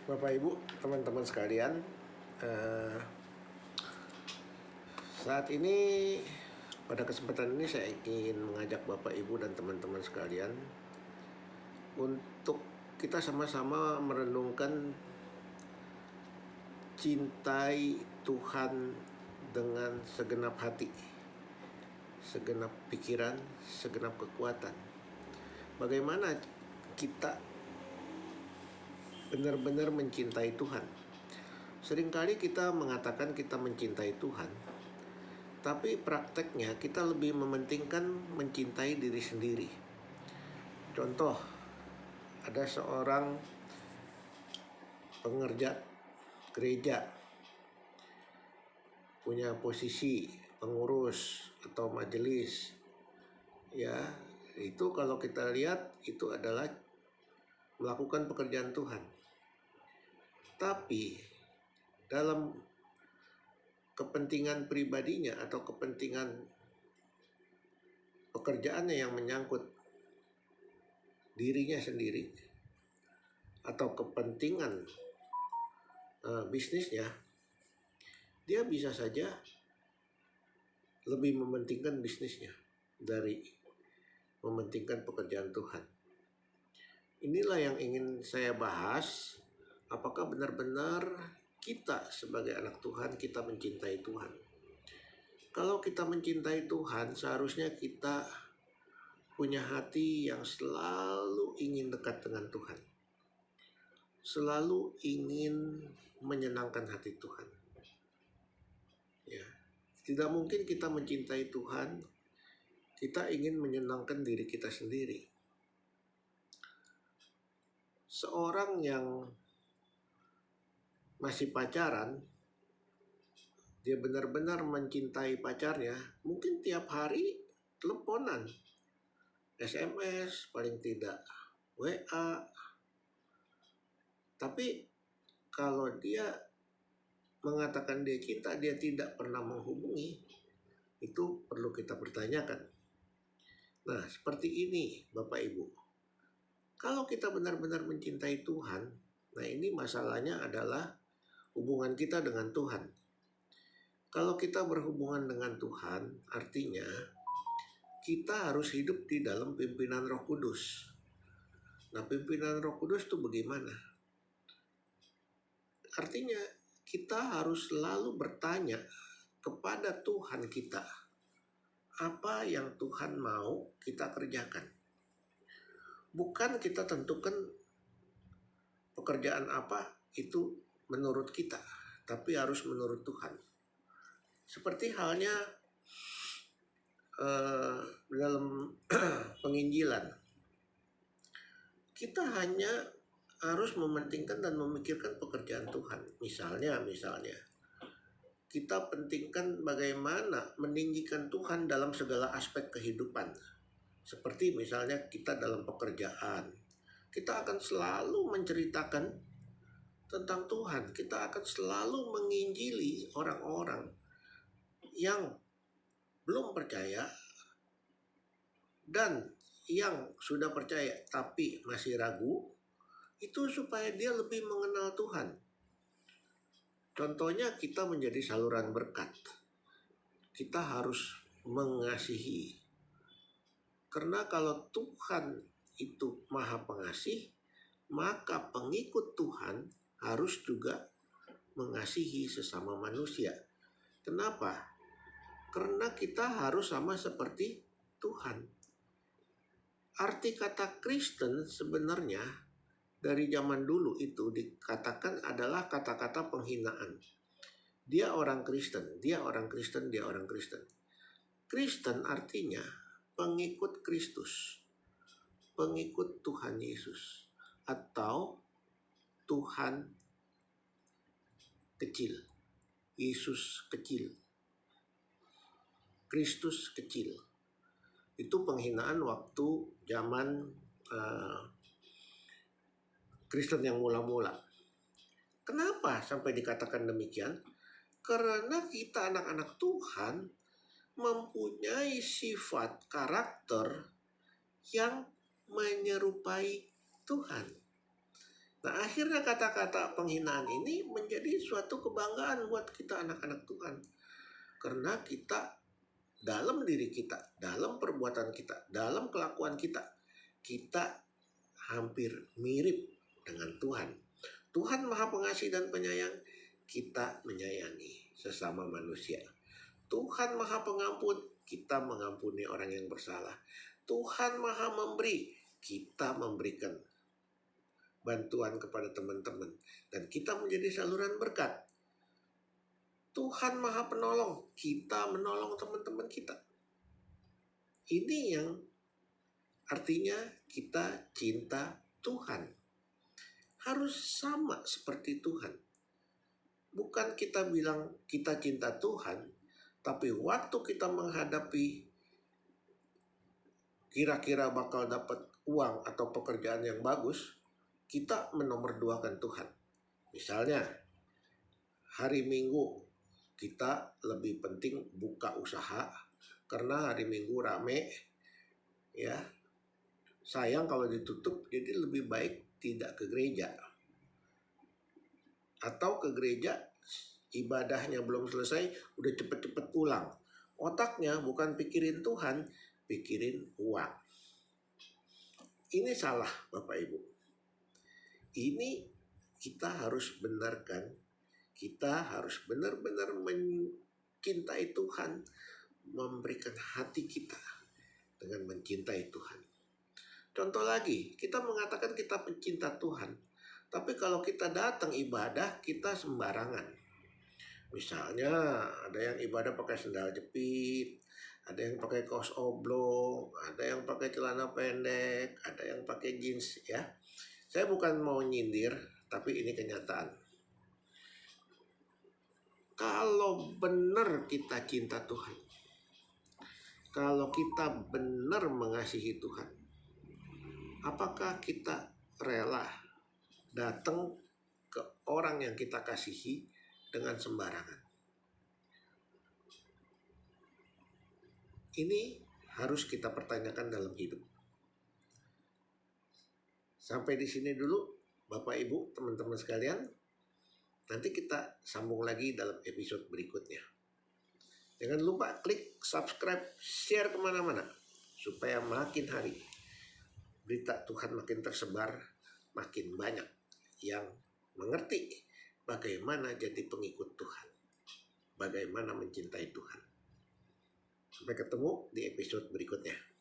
Bapak Ibu, teman-teman sekalian, eh, saat ini pada kesempatan ini saya ingin mengajak Bapak Ibu dan teman-teman sekalian untuk kita sama-sama merenungkan cintai Tuhan dengan segenap hati, segenap pikiran, segenap kekuatan. Bagaimana kita benar-benar mencintai Tuhan. Seringkali kita mengatakan kita mencintai Tuhan, tapi prakteknya kita lebih mementingkan mencintai diri sendiri. Contoh, ada seorang pengerja gereja, punya posisi pengurus atau majelis. Ya, itu kalau kita lihat itu adalah melakukan pekerjaan Tuhan. Tapi dalam kepentingan pribadinya atau kepentingan pekerjaannya yang menyangkut dirinya sendiri atau kepentingan bisnisnya, dia bisa saja lebih mementingkan bisnisnya dari mementingkan pekerjaan Tuhan. Inilah yang ingin saya bahas. Apakah benar-benar kita sebagai anak Tuhan, kita mencintai Tuhan? Kalau kita mencintai Tuhan, seharusnya kita punya hati yang selalu ingin dekat dengan Tuhan, selalu ingin menyenangkan hati Tuhan. Ya, tidak mungkin kita mencintai Tuhan, kita ingin menyenangkan diri kita sendiri. Seorang yang masih pacaran, dia benar-benar mencintai pacarnya, mungkin tiap hari teleponan, SMS, paling tidak WA. Tapi kalau dia mengatakan dia cinta, dia tidak pernah menghubungi, itu perlu kita pertanyakan. Nah, seperti ini Bapak Ibu. Kalau kita benar-benar mencintai Tuhan, nah ini masalahnya adalah hubungan kita dengan Tuhan. Kalau kita berhubungan dengan Tuhan, artinya kita harus hidup di dalam pimpinan Roh Kudus. Nah, pimpinan Roh Kudus itu bagaimana? Artinya kita harus selalu bertanya kepada Tuhan kita, apa yang Tuhan mau kita kerjakan. Bukan kita tentukan pekerjaan apa itu menurut kita, tapi harus menurut Tuhan. Seperti halnya dalam penginjilan, kita hanya harus mementingkan dan memikirkan pekerjaan Tuhan. Misalnya kita pentingkan bagaimana meninggikan Tuhan dalam segala aspek kehidupan. Seperti misalnya kita dalam pekerjaan, kita akan selalu menceritakan tentang Tuhan. Kita akan selalu menginjili orang-orang yang belum percaya dan yang sudah percaya tapi masih ragu, itu supaya dia lebih mengenal Tuhan. Contohnya kita menjadi saluran berkat. Kita harus mengasihi. Karena kalau Tuhan itu Maha Pengasih, maka pengikut Tuhan harus juga mengasihi sesama manusia. Kenapa? Karena kita harus sama seperti Tuhan. Arti kata Kristen sebenarnya dari zaman dulu itu dikatakan adalah kata-kata penghinaan. Dia orang Kristen, dia orang Kristen, dia orang Kristen. Kristen artinya pengikut Kristus, pengikut Tuhan Yesus, atau Tuhan kecil, Yesus kecil, Kristus kecil. Itu penghinaan waktu zaman Kristen yang mula-mula. Kenapa sampai dikatakan demikian? Karena kita anak-anak Tuhan mempunyai sifat karakter yang menyerupai Tuhan. Nah, akhirnya kata-kata penghinaan ini menjadi suatu kebanggaan buat kita anak-anak Tuhan. Karena kita dalam diri kita, dalam perbuatan kita, dalam kelakuan kita, kita hampir mirip dengan Tuhan. Tuhan Maha Pengasih dan Penyayang, kita menyayangi sesama manusia. Tuhan Maha Pengampun, kita mengampuni orang yang bersalah. Tuhan Maha Memberi, kita memberikan bantuan kepada teman-teman, dan kita menjadi saluran berkat. Tuhan Maha Penolong, kita menolong teman-teman kita. Ini yang artinya kita cinta Tuhan. Harus sama seperti Tuhan. Bukan kita bilang kita cinta Tuhan, tapi waktu kita menghadapi kira-kira bakal dapat uang atau pekerjaan yang bagus, kita menomorduakan Tuhan. Misalnya, hari Minggu kita lebih penting buka usaha karena hari Minggu rame, ya. Sayang kalau ditutup, jadi lebih baik tidak ke gereja. Atau ke gereja, ibadahnya belum selesai, udah cepet-cepet pulang. Otaknya bukan pikirin Tuhan, pikirin uang. Ini salah, Bapak Ibu. Ini kita harus benarkan. Kita harus benar-benar mencintai Tuhan, memberikan hati kita dengan mencintai Tuhan. Contoh lagi, kita mengatakan kita pencinta Tuhan, tapi kalau kita datang ibadah, kita sembarangan. Misalnya ada yang ibadah pakai sendal jepit, ada yang pakai kaos oblong, ada yang pakai celana pendek, ada yang pakai jeans, ya. Saya bukan mau nyindir, tapi ini kenyataan. Kalau benar kita cinta Tuhan, kalau kita benar mengasihi Tuhan, apakah kita rela datang ke orang yang kita kasihi dengan sembarangan? Ini harus kita pertanyakan dalam hidup. Sampai di sini dulu, Bapak Ibu, teman-teman sekalian. Nanti kita sambung lagi dalam episode berikutnya. Jangan lupa klik subscribe, share kemana-mana, supaya makin hari berita Tuhan makin tersebar, makin banyak yang mengerti bagaimana jadi pengikut Tuhan, bagaimana mencintai Tuhan. Sampai ketemu di episode berikutnya.